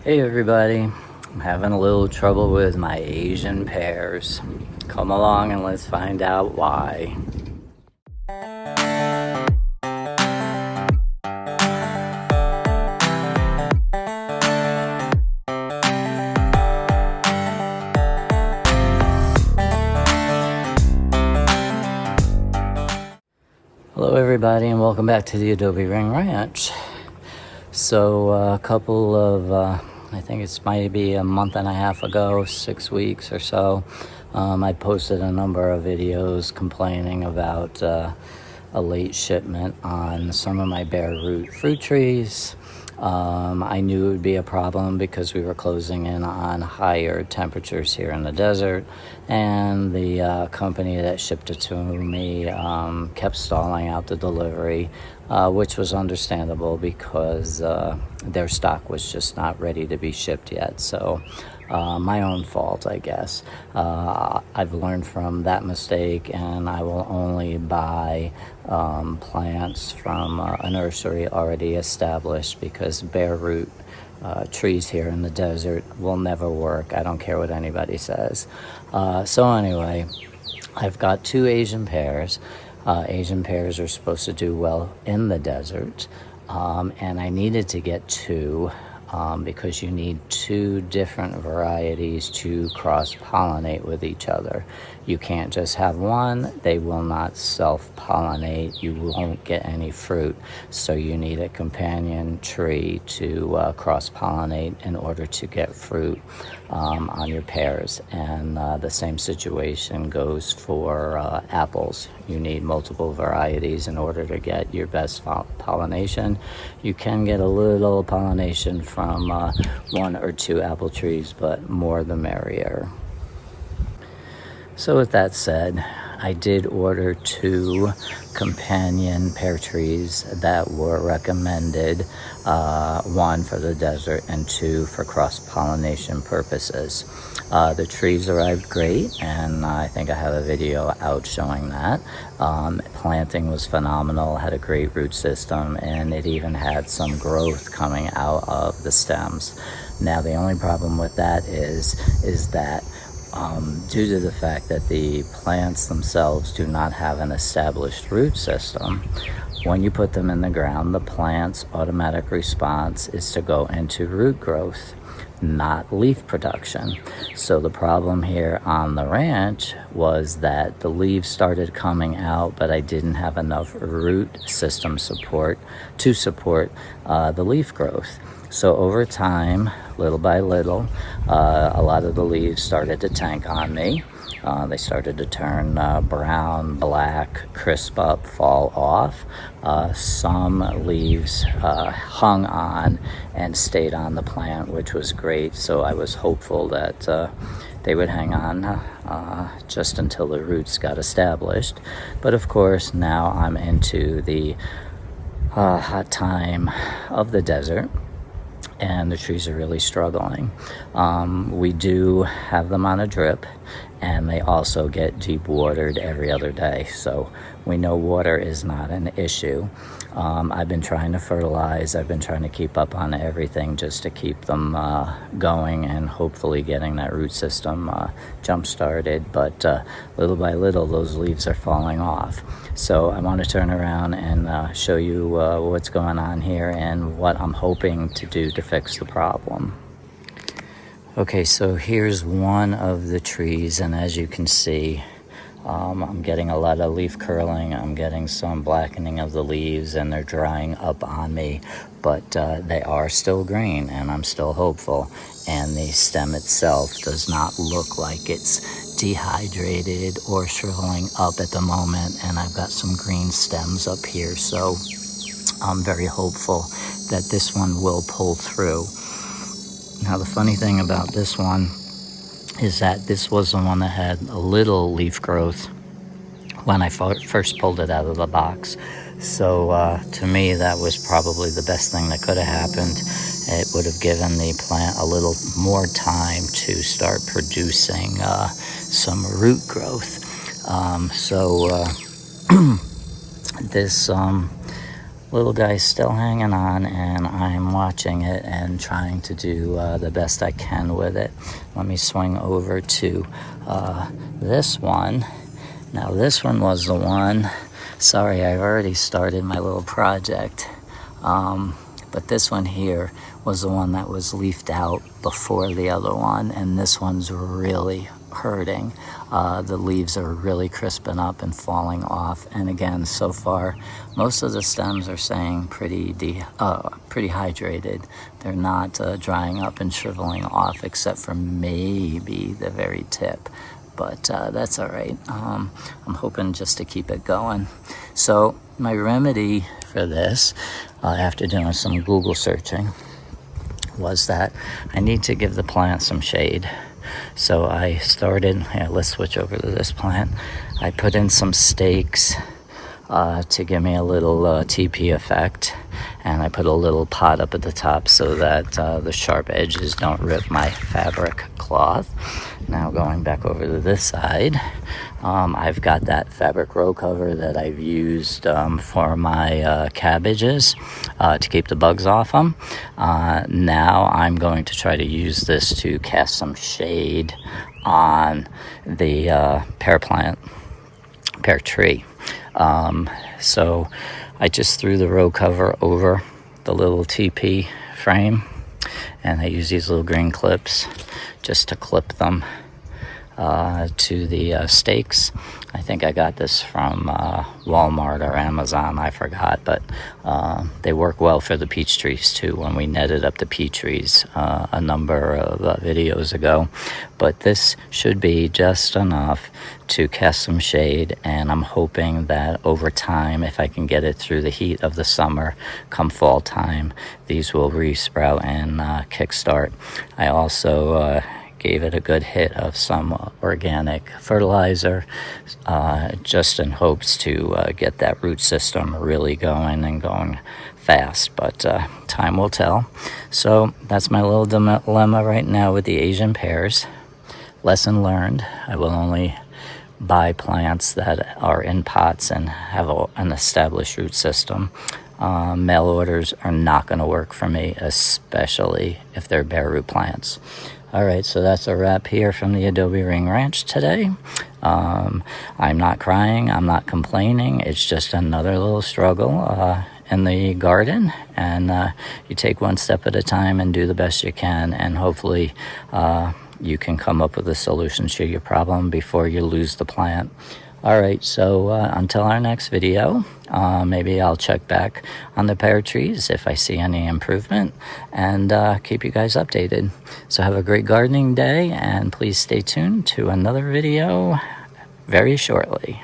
Hey everybody, I'm having a little trouble with my Asian pears. Come along and let's find out why. Hello everybody and welcome back to the Adobe Ring Ranch. So a couple of I think it's maybe a month and a half ago, 6 weeks or so, I posted a number of videos complaining about a late shipment on some of my bare root fruit trees. I knew it would be a problem because we were closing in on higher temperatures here in the desert, and the company that shipped it to me kept stalling out the delivery, which was understandable because their stock was just not ready to be shipped yet. So my own fault, I guess. I've learned from that mistake, and I will only buy plants from a nursery already established, because bare root trees here in the desert will never work. I don't care what anybody says. So anyway, I've got 2 Asian pears. Asian pears are supposed to do well in the desert, and I needed to get 2 because you need 2 different varieties to cross-pollinate with each other. You can't just have one. They will not self-pollinate. You won't get any fruit. So you need a companion tree to cross-pollinate in order to get fruit on your pears. And the same situation goes for apples. You need multiple varieties in order to get your best pollination. You can get a little pollination from 1 or 2 apple trees, but more the merrier. So with that said, I did order 2 companion pear trees that were recommended, 1 for the desert and 2 for cross-pollination purposes. The trees arrived great, and I think I have a video out showing that. Planting was phenomenal, had a great root system, and it even had some growth coming out of the stems. Now the only problem with that is that due to the fact that the plants themselves do not have an established root system, when you put them in the ground, the plant's automatic response is to go into root growth, not leaf production. So the problem here on the ranch was that the leaves started coming out, but I didn't have enough root system support to support the leaf growth. So over time, little by little, a lot of the leaves started to tank on me. They started to turn brown, black, crisp up, fall off. Some leaves hung on and stayed on the plant, which was great. So I was hopeful that they would hang on just until the roots got established. But of course, now I'm into the hot time of the desert, and the trees are really struggling. We do have them on a drip, and they also get deep watered every other day, so we know water is not an issue. I've been trying to fertilize. I've been trying to keep up on everything just to keep them going and hopefully getting that root system jump started, but little by little those leaves are falling off. So I want to turn around and show you what's going on here and what I'm hoping to do to fix the problem. Okay, so here's one of the trees, and as you can see, I'm getting a lot of leaf curling. I'm getting some blackening of the leaves, and they're drying up on me, but they are still green, and I'm still hopeful. And the stem itself does not look like it's dehydrated or shriveling up at the moment, and I've got some green stems up here, so I'm very hopeful that this one will pull through. Now the funny thing about this one is that this was the one that had a little leaf growth when I first pulled it out of the box. So to me, that was probably the best thing that could have happened. It would have given the plant a little more time to start producing some root growth. This little guy's still hanging on, and I'm watching it and trying to do the best I can with it. Let me swing over to this one. Now this one was the one, sorry, I've already started my little project, but this one here was the one that was leafed out before the other one, and this one's really hurting. The leaves are really crisping up and falling off, and again, so far most of the stems are staying pretty hydrated. They're not drying up and shriveling off, except for maybe the very tip, but that's all right. I'm hoping just to keep it going. So my remedy for this, after doing some Google searching, was that I need to give the plant some shade. So I started, let's switch over to this plant. I put in some stakes to give me a little teepee effect, and I put a little pot up at the top so that the sharp edges don't rip my fabric cloth. Now going back over to this side, I've got that fabric row cover that I've used for my cabbages to keep the bugs off them. Now I'm going to try to use this to cast some shade on the pear tree. So I just threw the row cover over the little teepee frame, and I use these little green clips just to clip them to the stakes. I think I got this from Walmart or Amazon, I forgot, but they work well for the peach trees too when we netted up the peach trees a number of videos ago. But this should be just enough to cast some shade, and I'm hoping that over time, if I can get it through the heat of the summer, come fall time, these will re-sprout and kickstart. I also gave it a good hit of some organic fertilizer, just in hopes to get that root system really going and going fast, but time will tell. So that's my little dilemma right now with the Asian pears. Lesson learned: I will only buy plants that are in pots and have an established root system. Mail orders are not going to work for me, especially if they're bare root plants. All right, so that's a wrap here from the Adobe Ring Ranch today. I'm not crying, I'm not complaining. It's just another little struggle in the garden, and you take one step at a time and do the best you can, and hopefully you can come up with a solution to your problem before you lose the plant. All right, so until our next video, maybe I'll check back on the pear trees if I see any improvement, and keep you guys updated. So have a great gardening day, and please stay tuned to another video very shortly.